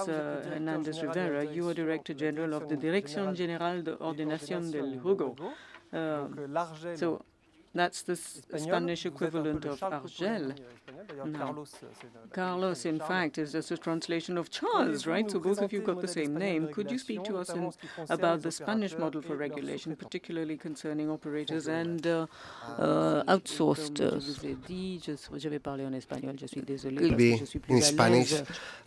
Hernández Rivera. You are Director General of the Dirección General de Ordenación del Juego. So that's the Spanish equivalent of Arjel. Now, Carlos, in fact, is just a translation of Charles, right? So both of you got the same name. Could you speak to us about the Spanish model for regulation, particularly concerning operators and outsourced? Could be in Spanish.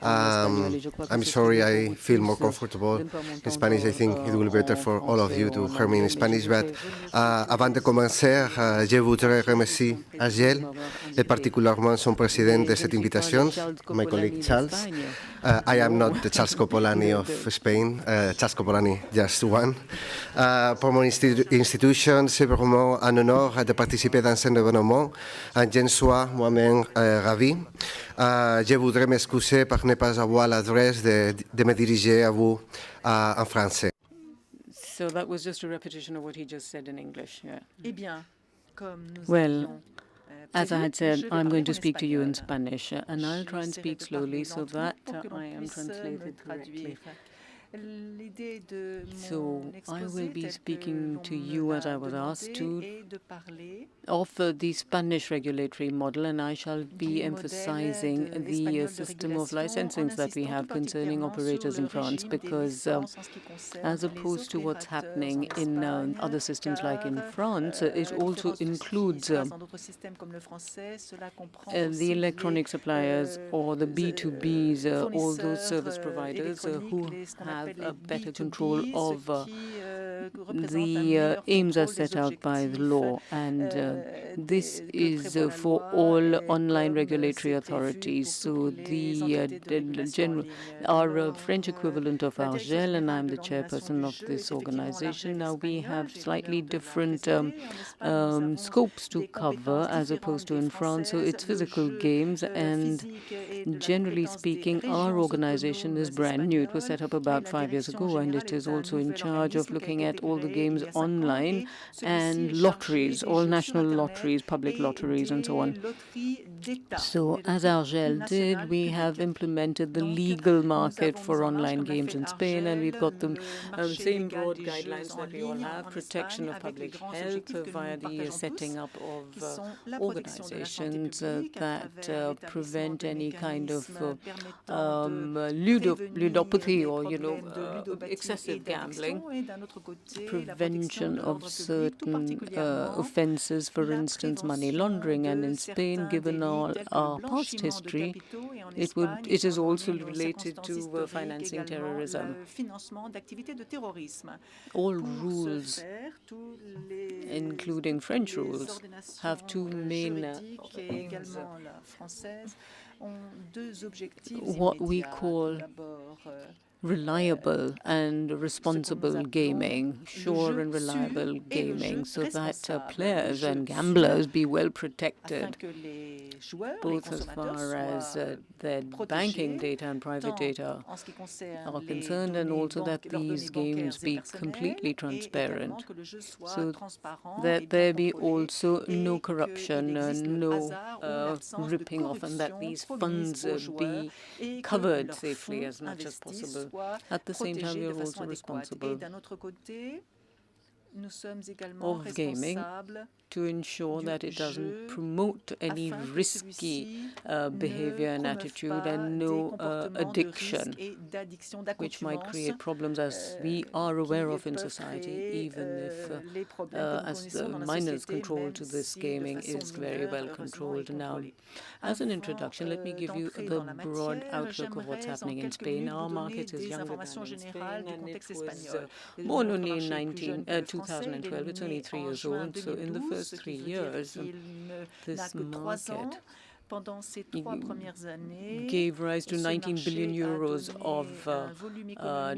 I'm sorry, I feel more comfortable in Spanish. I think it will be better for all of you to hear me in Spanish. But avant de commencer, je voudrais remercier Arjel et particulièrement son président de cette invitation, my colleague Charles. I am not the Charles COPPOLANI of Spain, Charles COPPOLANI, just one. Pour mon institution, c'est vraiment un honneur de participer dans cet événement. J'en suis moi-même ravi. Je voudrais m'excuser pour ne pas avoir l'adresse de me diriger à vous en français. So that was just a repetition of what he just said in English. Yeah. Eh bien, well, as I had said, I'm going to speak to you in Spanish, and I'll try and speak slowly so that I am translated correctly. So I will be speaking to you, as I was asked to, of the Spanish regulatory model, and I shall be emphasizing the system of licensing that we have concerning operators in France, because as opposed to what's happening in other systems like in France, it also includes the electronic suppliers or the B2Bs, all those service providers who have a better control of the aims are set out by the law, and this is for all online regulatory authorities. So the our French equivalent of Arjel, and I'm the chairperson of this organization. Now we have slightly different scopes to cover as opposed to in France. So it's physical games, and generally speaking, our organization is brand new. It was set up about 5 years ago, and it is also in charge of looking at all the games online and lotteries, all national lotteries, public lotteries, and so on. So, as Arjel did, we have implemented the legal market for online games in Spain, and we've got the same broad guidelines that we all have: protection of public health via the setting up of organizations that prevent any kind of ludopathy or, excessive gambling, prevention of certain offenses, for instance, money laundering. And in Spain, given our past history, it is also related to financing terrorism. All rules, including French rules, have two main aims. What we call reliable and responsible gaming, sure and reliable gaming, so that players and gamblers be well protected, both as far as their banking data and private data are concerned, and also that these games be completely transparent, so that there be also no corruption, no ripping off, and that these funds be covered safely as much as possible. At the same time, we are also responsible of gaming to ensure that it doesn't promote any risky behavior and attitude, and no addiction, which might create problems, as we are aware of in society, even if as the minors' control to this gaming is very well controlled. Now, as an introduction, let me give you the broad outlook of what's happening in Spain. Our market is younger than in Spain, and it was born only in 2012. It's only 3 years old, so in the first 3 years, this market gave rise to 19 billion euros of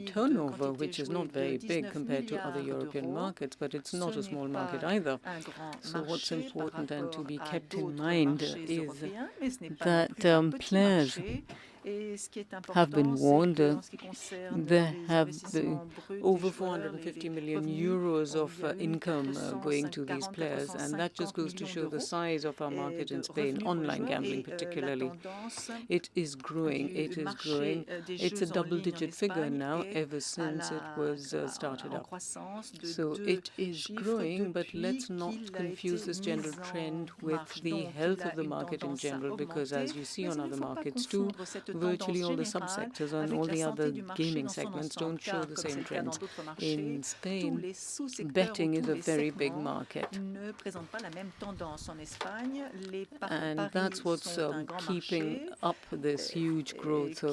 turnover, which is not very big compared to other European markets, but it's not a small market either. So what's important and to be kept in mind is that players have been warned. There have been over 450 million euros of income going to these players, and that just goes to show the size of our market in Spain, online gambling particularly. It is growing. It is growing. It's a double-digit figure now ever since it was started up. So it is growing, but let's not confuse this general trend with the health of the market in general, because as you see on other markets too, virtually all the subsectors and all the other gaming segments don't show the same trends. In Spain, betting is a very big market. And that's what's keeping up this huge growth.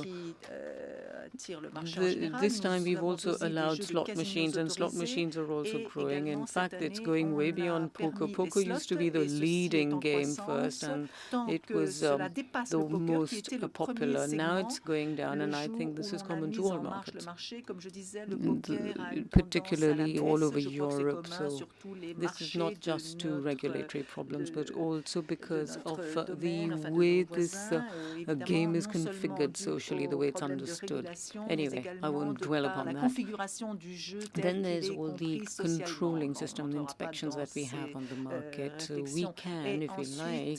This time we've also allowed slot machines, and slot machines are also growing. In fact, it's going way beyond poker. Poker used to be the leading game first, and it was the most popular. Now it's going down, and I think this is common to all markets, particularly all over Europe. So this is not just to regulatory problems, but also because of the way this game is configured socially, the way it's understood. Anyway, I won't dwell upon that. Then there's all the controlling system, the inspections that we have on the market. So we can, if we like,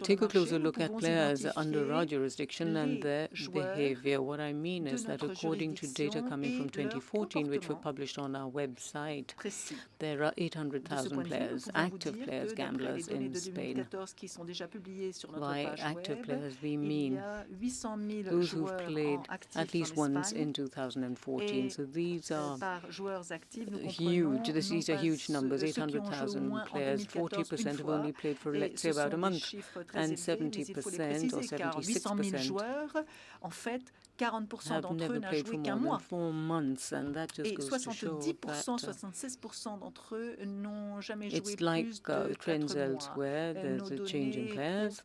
take a closer look at players under our jurisdiction and their behavior. What I mean is that according to data coming from 2014, which were published on our website, there are 800,000 players, active players, gamblers in Spain. By active players, we mean those who've played at least once in 2014. So these are huge. These are huge numbers, 800,000 players. 40% have only played for, let's say, about a month, and 70% or 76% have never played for more than 4 months, and that just goes to show that it's like trends elsewhere. There's a change in players.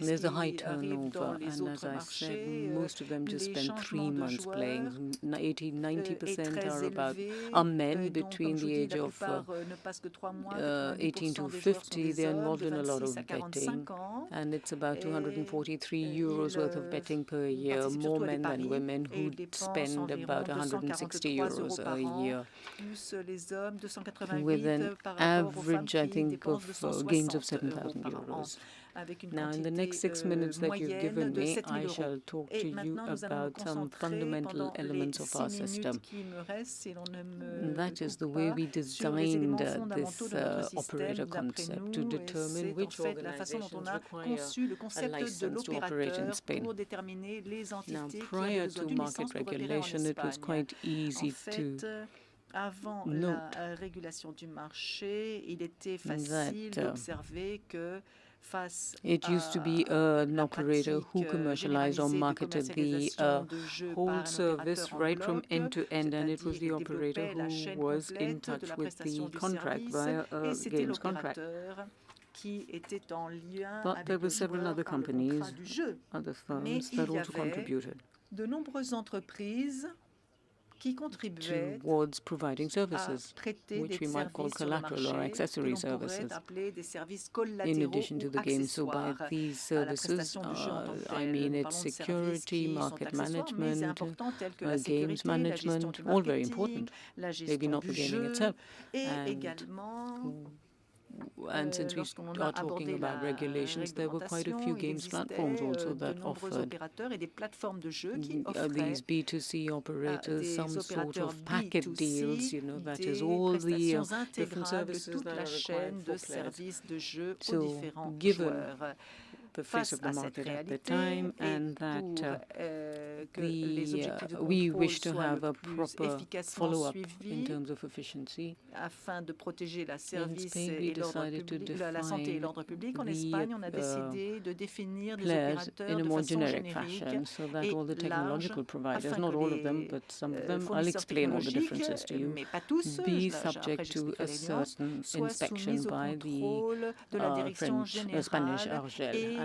There's a high turnover, and as I said, most of them just spend 3 months playing. 80–90% are men between the age of 18 to 50. They're involved in a lot of betting, and it's about 243 euros worth of betting per year, more men than women, who spend about 160 euros a year, with an average, I think, of gains of 7,000 euros. Now, in the next 6 minutes that you've given me, I shall talk to you about some fundamental elements of our system. That is the way we designed this operator concept, to determine which organizations require a license to operate in Spain. Now, prior to market regulation, it was quite easy to note that it used to be an operator who commercialized or marketed the whole service right from end to end, and it was the operator who was in touch with the contract via a games contract. But there were several other companies, other firms that also contributed towards providing services, which we might call collateral or accessory services, in addition to the game. So by these services, I mean it's security, market management, games management, all very important, maybe not the gaming itself. And since we are talking about regulations, there were quite a few games platforms also that offered these B2C operators some sort of packet deals, that is all the different services that are required for players. So given the face of the market at the time, and that we wish to have a proper follow-up in terms of efficiency. In Spain, we decided to define the players in a more generic fashion, so that all the technological providers, not all of them, but some of them, I'll explain all the differences to you, be subject to a certain inspection by the Spanish Arjel.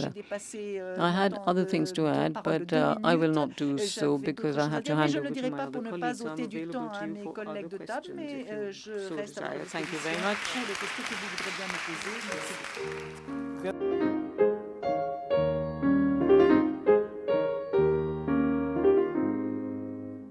Yes, I had other things to add, but I will not do so because I have to hand over to my other colleagues. I'm available to you for other questions if you so desire. Thank you very much.